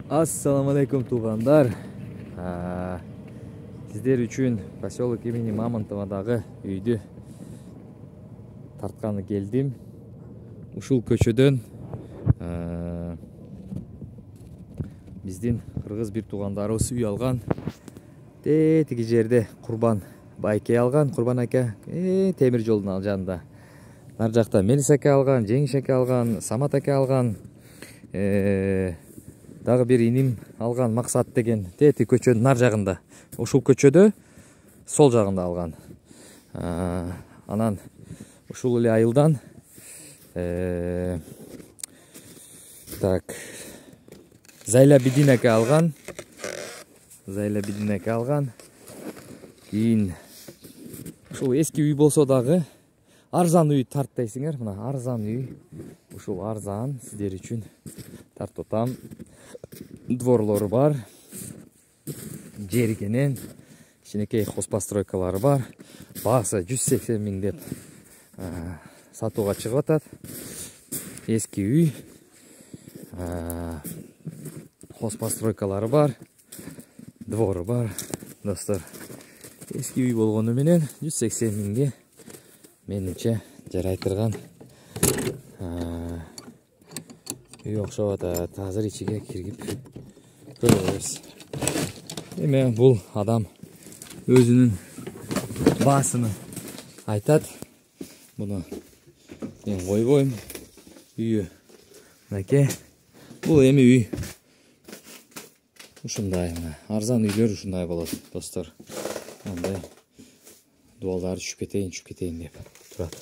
Assalamu alaikum туғандар. Сіздер үшін поселок имени Мамонтовадағы үйді тартканы келдім. Ушул көчөдөн биздин кыргыз бир туугандарыбыз үй алган. Тетиги жерде Курбан байке алган, Курбан ака темир жолдун ал жанында. Нар жакта Мелис ака алган, Жеңиш ака алган, Самат ака алган. Дагы бир иним алган, Максат деген тети көчөнүн нар жагында. Ушул көчөдө сол жагында алган. Анан ушул эле айылдан Зайла Бидин ака алган. Кийин ушул эски үй болсо дагы арзан үй тарттайсыңар. Мына арзан үй. Ушул арзан сиздер үчүн тартып атам. Дворлору бар. Жери кенен кичинекей хозпостройкалары бар. Баасы 180 миң деп сатууга чыгып атат. Эски үй. Хозпостройкалары бар. Двору бар. Достор, эски үй болгону менен 180 миңге менимче жарай турган үй окшоп атат. Азыр ичиге киргип көрөбүз. Эме бул адам өзүнүн баасыны айтат. Буну мен койбойм. Үйү мынакей. Бул эми үй ушундай, арзан үйлөр ушундай болот, достор. Андай дуалдары түшүп кетейин деп турат.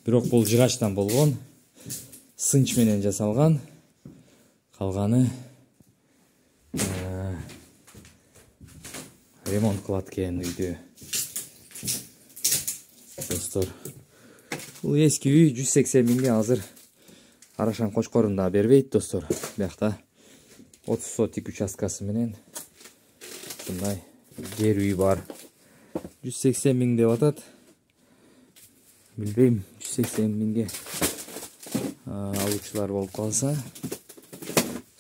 Бирок бул жыгачтан болгон, сынч менен жасалган. Калганы ремонт кылат экен үйдү. Достор, бул эски үй 180 миңге азыр Арашан Кочкорунда бербейт, достор. Биякта 30 сотик участкасы менен ушундай жер үй бар. 180 миң деп атат. Билбейм, 180 миңге алуучулар болуп калса,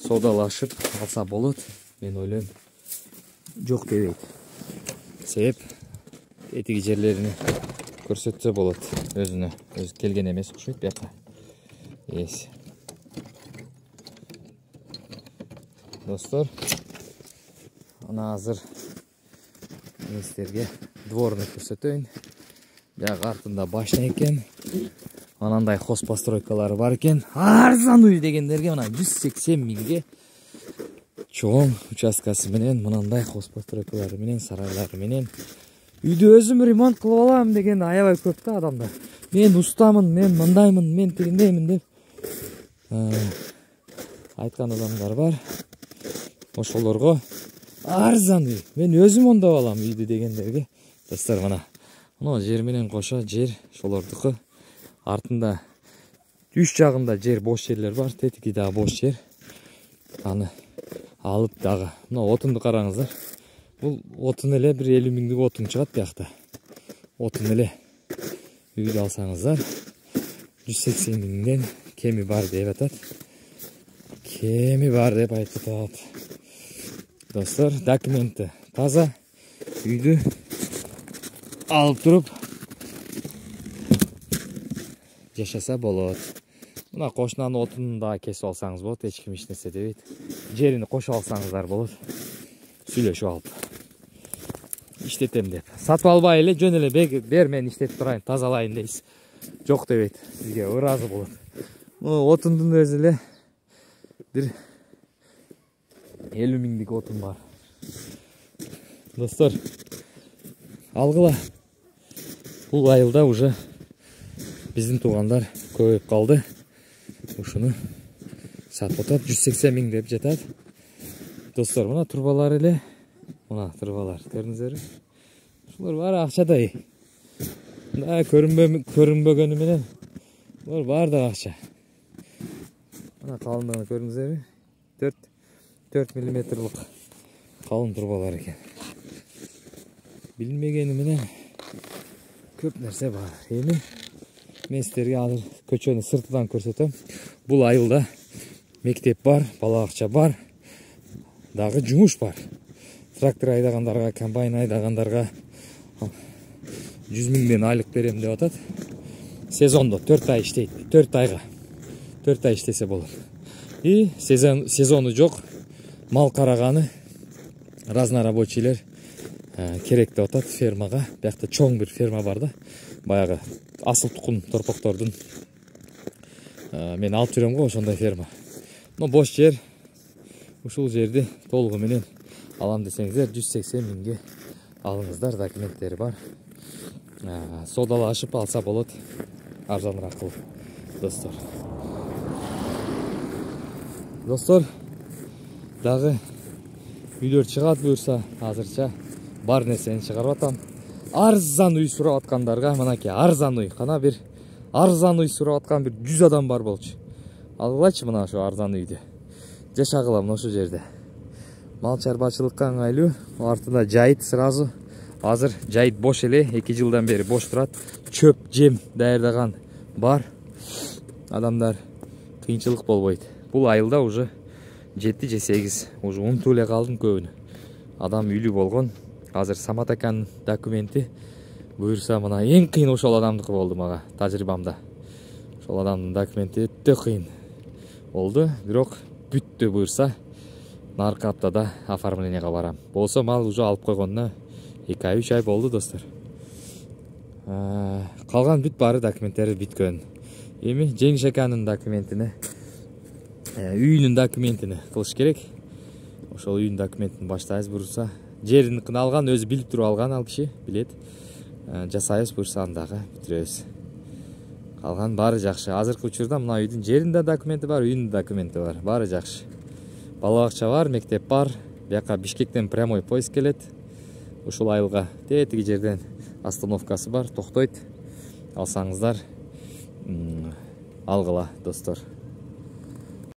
содалашып алса болот. Мен ойлойм, жок дебейт. Себеп этиги жерлерини көрсөтсө болот. Өзүнө өзү келген эмес окшойт бияка. Достор, ана азыр мен силерге дворуну көрсөтөйүн. Бияк артында башня экен. Анандай хозпостройкалары бар экен. Арзан үй дегендерге мына 180 миңге чоң участкасы менен, мынандай хозпостройкалары менен, сарайлары менен үйдү өзүм ремонт кылып алам деген аябай көп да адамдар. Мен устамын, мен мындаймын, мен тигиндеймин деп айткан адамдар бар. Ошолорго арзан үй, мен өзүм ондоп алам үйдү дегендерге, достор, мына жер менен кошо жер ошолордуку. Артында үч жагында жер, бош жерлер бар, тетиги дагы бош жер. Аны алып дагы мына отунду караңыздар. Бул отун эле бир 50 миңдик отун чыгат биякта. Отун эле үйдү алсаңыздар 180 миңден кеми бар деп атат. Кеми бар деп айтып атат. Достор, документи таза. Үйдү алып туруп жашаса болот. Мына кошунан отунун да кесип алсаңыз болот, эч ким эч нерсе дебейт. Жерини кошуп алсаңыздар болот. Сүйлөшүп алып иштетем деп. Сатып албай эле жөн эле бер мен иштетип турайын, тазалайын дейсиз. Жок дебейт. Сизге ыраазы болот. Отундун өзү эле бир 50 миңдик отун бар. Достор, алгыла. Бул айылда уже биздин туугандар көбөйүп калды. Ушуну сатып атат, 180 миң деп жатат. Достор, мына турбалар эле. Мына турбалар, көрдүңүздөрбү? Ушулар баары акчадай. Мына көрүнбөгөнү менен булар баардыгы акча. Мына калындыгын көрдүңүздөрбү? 4 миллиметрлык калын турбалар экен. Билмегени менен көп нерсе бар. Эми мен силерге азыр көчөнү сыртынан көрсөтөм. Бул айылда мектеп бар, бала акча бар, дагы жумуш бар. Трактор айдагандарга, комбайн айдагандарга 100 миңден айлык берем деп атат. Сезондо 4 ай иштейт, 4 айга. 4 ай иштесе болот. И сезону жок, мал караганы разнорабочийлер керек деп атат фермага. Биякта чоң бир ферма бар да. Баягы асыл тукум торпоктордун мен алып жүрөм го, ошондой ферма. Но бош жер. Ушул жерди толугу менен алам десеңиздер 180 миңге алыңыздар, документтери бар. Содалашып алса болот, арзаныраак кылып, достор. Достор, дагы үйлөр чыгат буюрса, азырча бар нерсени чыгарып атам. Арзан үй сурап аткандарга мынакей арзан үй, кана бир арзан үй сурап аткан бир 100 адам бар болчу. Алгылачы мына ошо арзан үйдү. Жашагыла мына ошол жерде. Мал чарбачылыкка ыңгайлуу, артында жайыт сразу. Азыр жайыт бош эле, 2 жылдан бери бош турат. Чөп, жем даярдаган бар. Адамдар кыйынчылык болбойт. Бул айылда уже 7 же 8, уже унутуп эле калдым көбүнө. Адам үйлүү болгон. Азыр Самат аканын документи буюрса мына эң кыйын ошол адамдыкы болду мага, тажрыйбамда. Ошол адамдын документи өтө кыйын болду, бирок бүттү буюрса. Наркы аптада оформленияга барам. Болсо мал уже алып койгонуна 2 ай 3 ай болду, достор. Калган бүт баары документтери бүткөн. Эми Жеңиш аканын документине, үйүнүн документине кылыш керек. Ошол үйүнүн документин баштайбыз буюрса. Жериникин алган, өзү билип туруп алган, ал киши билет. Жасайбыз буюрса андагы бүтүрөбүз. Калган баары жакшы. Азыркы учурда мына үйдүн жеринде документи бар, үйүнүн документи бар. Баары жакшы. Бала акча бар, мектеп бар. Бияка Бишкектен прямой поезд келет. Ушул айылга тетиги жерден остановкасы бар, токтойт. Алсаңыздар алгыла, достор.